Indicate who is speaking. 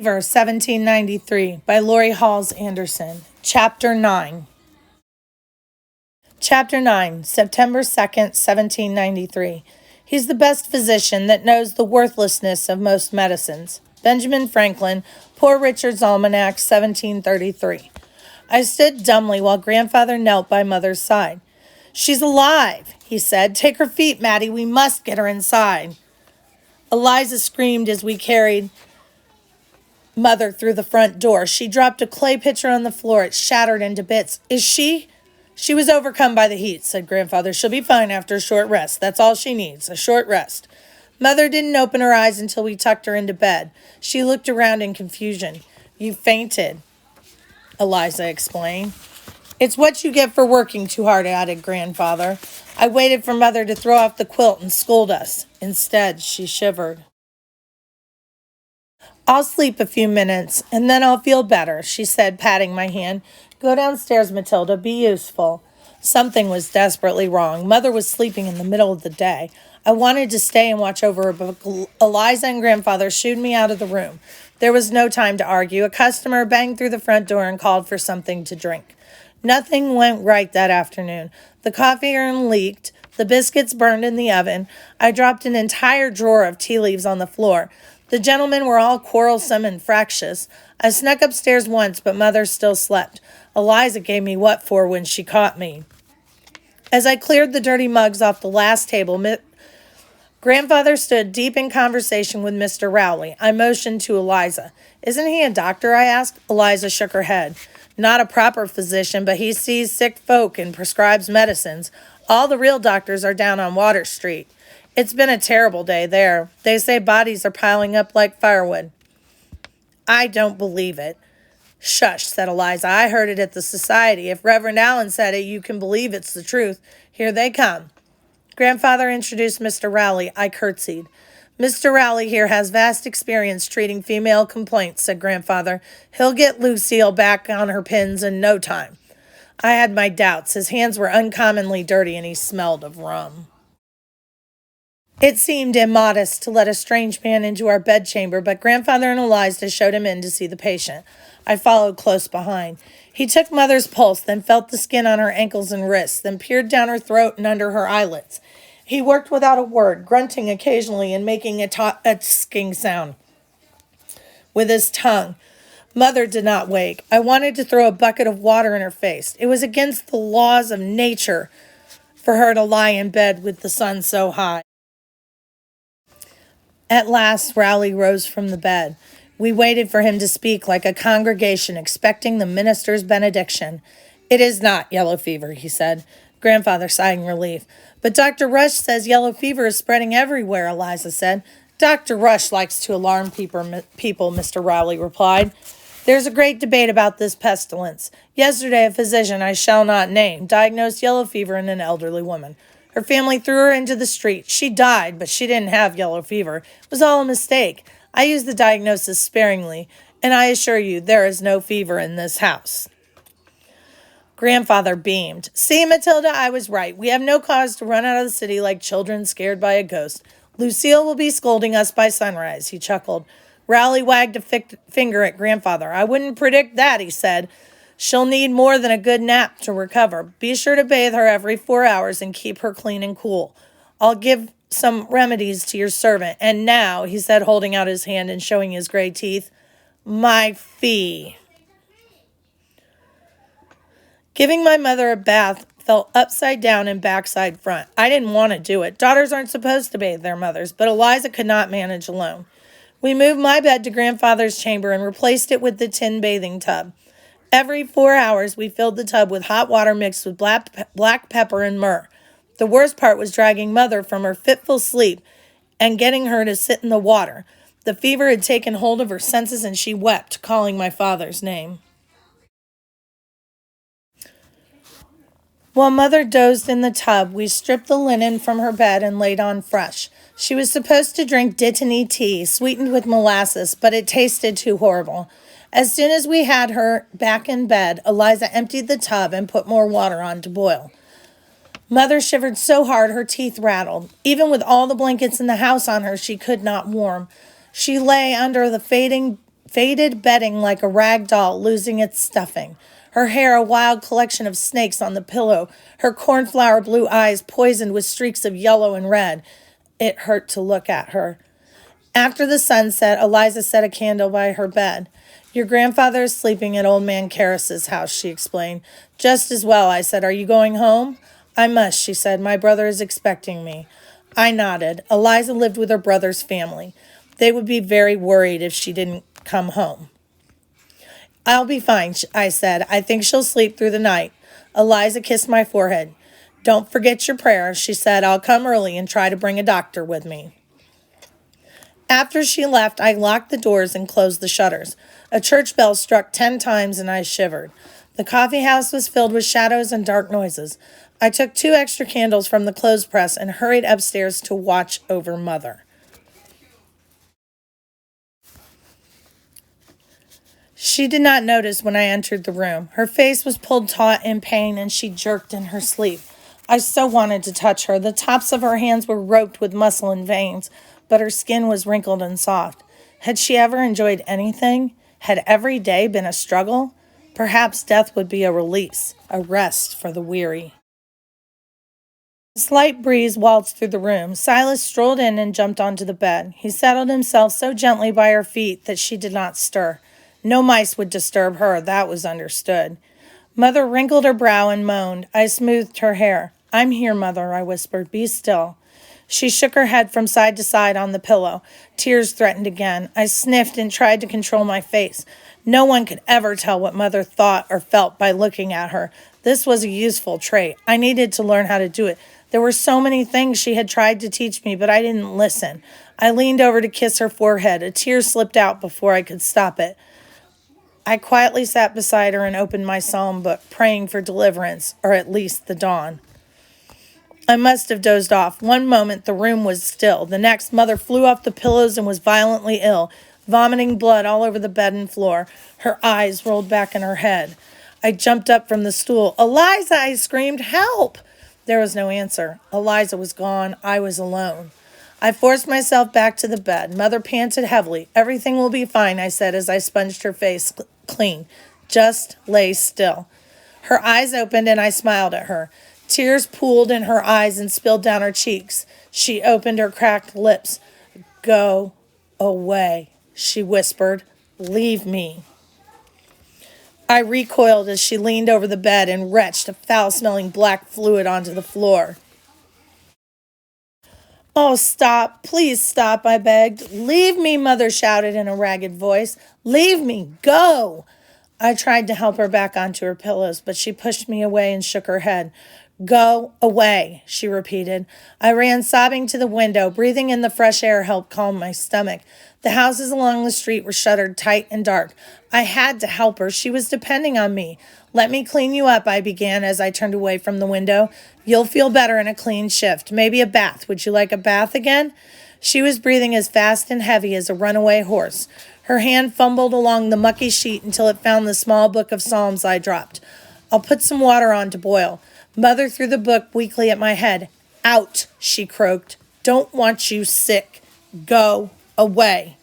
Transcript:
Speaker 1: Verse 1793 by Lori Halls Anderson. Chapter 9. Chapter 9, September 2nd, 1793. He's the best physician that knows the worthlessness of most medicines. Benjamin Franklin, Poor Richard's Almanac, 1733. I stood dumbly while grandfather knelt by mother's side. She's alive, he said. Take her feet, Maddie. We must get her inside. Eliza screamed as we carried mother through the front door. She dropped a clay pitcher on the floor. It shattered into bits. Is she? She was overcome by the heat, said grandfather. She'll be fine after a short rest. That's all she needs, a short rest. Mother didn't open her eyes until we tucked her into bed. She looked around in confusion. You fainted, Eliza explained. It's what you get for working too hard, added grandfather. I waited for mother to throw off the quilt and scold us. Instead, she shivered. I'll sleep a few minutes, and then I'll feel better, she said, patting my hand. Go downstairs, Matilda. Be useful. Something was desperately wrong. Mother was sleeping in the middle of the day. I wanted to stay and watch over her, but Eliza and grandfather shooed me out of the room. There was no time to argue. A customer banged through the front door and called for something to drink. Nothing went right that afternoon. The coffee urn leaked. The biscuits burned in the oven. I dropped an entire drawer of tea leaves on the floor. The gentlemen were all quarrelsome and fractious. I snuck upstairs once, but mother still slept. Eliza gave me what for when she caught me. As I cleared the dirty mugs off the last table, grandfather stood deep in conversation with Mr. Rowley. I motioned to Eliza. Isn't he a doctor? I asked. Eliza shook her head. Not a proper physician, but he sees sick folk and prescribes medicines. All the real doctors are down on Water Street. It's been a terrible day there. They say bodies are piling up like firewood. I don't believe it. Shush, said Eliza. I heard it at the society. If Reverend Allen said it, you can believe it's the truth. Here they come. Grandfather introduced Mr. Rowley. I curtsied. Mr. Rowley here has vast experience treating female complaints, said grandfather. He'll get Lucille back on her pins in no time. I had my doubts. His hands were uncommonly dirty and he smelled of rum. It seemed immodest to let a strange man into our bedchamber, but grandfather and Eliza showed him in to see the patient. I followed close behind. He took mother's pulse, then felt the skin on her ankles and wrists, then peered down her throat and under her eyelids. He worked without a word, grunting occasionally and making a tusking sound with his tongue. Mother did not wake. I wanted to throw a bucket of water in her face. It was against the laws of nature for her to lie in bed with the sun so high. At last, Rowley rose from the bed. We waited for him to speak like a congregation, expecting the minister's benediction. It is not yellow fever, he said. Grandfather sighed in relief. But Dr. Rush says yellow fever is spreading everywhere, Eliza said. Dr. Rush likes to alarm people, Mr. Rowley replied. There's a great debate about this pestilence. Yesterday, a physician I shall not name diagnosed yellow fever in an elderly woman. Her family threw her into the street. She died, but she didn't have yellow fever. It was all a mistake. I use the diagnosis sparingly, and I assure you there is no fever in this house. Grandfather beamed. See, Matilda, I was right. We have no cause to run out of the city like children scared by a ghost. Lucille will be scolding us by sunrise, he chuckled. Rowley wagged a finger at grandfather. I wouldn't predict that, he said. She'll need more than a good nap to recover. Be sure to bathe her every 4 hours and keep her clean and cool. I'll give some remedies to your servant. And now, he said, holding out his hand and showing his gray teeth, my fee. Giving my mother a bath fell upside down and backside front. I didn't want to do it. Daughters aren't supposed to bathe their mothers, but Eliza could not manage alone. We moved my bed to grandfather's chamber and replaced it with the tin bathing tub. Every 4 hours, we filled the tub with hot water mixed with black pepper and myrrh. The worst part was dragging mother from her fitful sleep and getting her to sit in the water. The fever had taken hold of her senses and she wept, calling my father's name. While mother dozed in the tub, we stripped the linen from her bed and laid on fresh. She was supposed to drink Dittany tea, sweetened with molasses, but it tasted too horrible. As soon as we had her back in bed, Eliza emptied the tub and put more water on to boil. Mother shivered so hard her teeth rattled. Even with all the blankets in the house on her, she could not warm. She lay under the fading faded bedding like a rag doll losing its stuffing. Her hair a wild collection of snakes on the pillow, her cornflower blue eyes poisoned with streaks of yellow and red. It hurt to look at her. After the sun set, Eliza set a candle by her bed. Your grandfather is sleeping at old man Karras's house, she explained. Just as well, I said. Are you going home? I must, she said. My brother is expecting me. I nodded. Eliza lived with her brother's family. They would be very worried if she didn't come home. I'll be fine, I said. I think she'll sleep through the night. Eliza kissed my forehead. Don't forget your prayers, she said. I'll come early and try to bring a doctor with me. After she left, I locked the doors and closed the shutters. A church bell struck 10 times and I shivered. The coffee house was filled with shadows and dark noises. I took 2 extra candles from the clothes press and hurried upstairs to watch over Mother. She did not notice when I entered the room. Her face was pulled taut in pain and she jerked in her sleep. I so wanted to touch her. The tops of her hands were roped with muscle and veins, but her skin was wrinkled and soft. Had she ever enjoyed anything? Had every day been a struggle? Perhaps death would be a release, a rest for the weary. A slight breeze waltzed through the room. Silas strolled in and jumped onto the bed. He settled himself so gently by her feet that she did not stir. No mice would disturb her, that was understood. Mother wrinkled her brow and moaned. I smoothed her hair. I'm here, Mother, I whispered. Be still. She shook her head from side to side on the pillow. Tears threatened again. I sniffed and tried to control my face. No one could ever tell what Mother thought or felt by looking at her. This was a useful trait. I needed to learn how to do it. There were so many things she had tried to teach me, but I didn't listen. I leaned over to kiss her forehead. A tear slipped out before I could stop it. I quietly sat beside her and opened my psalm book, praying for deliverance, or at least the dawn. I must have dozed off. One moment the room was still. The next, Mother flew off the pillows and was violently ill, vomiting blood all over the bed and floor. Her eyes rolled back in her head. I jumped up from the stool. Eliza, I screamed, help! There was no answer. Eliza was gone. I was alone. I forced myself back to the bed. Mother panted heavily. Everything will be fine, I said as I sponged her face clean. Just lay still. Her eyes opened and I smiled at her. Tears pooled in her eyes and spilled down her cheeks. She opened her cracked lips. Go away, she whispered. Leave me. I recoiled as she leaned over the bed and retched a foul-smelling black fluid onto the floor. Oh, stop. Please stop, I begged. Leave me, Mother shouted in a ragged voice. Leave me. Go. I tried to help her back onto her pillows, but she pushed me away and shook her head. Go away, she repeated. I ran sobbing to the window. Breathing in the fresh air helped calm my stomach. The houses along the street were shuttered tight and dark. I had to help her. She was depending on me. Let me clean you up, I began as I turned away from the window. You'll feel better in a clean shift. Maybe a bath. Would you like a bath again? She was breathing as fast and heavy as a runaway horse. Her hand fumbled along the mucky sheet until it found the small book of Psalms I dropped. I'll put some water on to boil. Mother threw the book weakly at my head. Out, she croaked. Don't want you sick. Go away.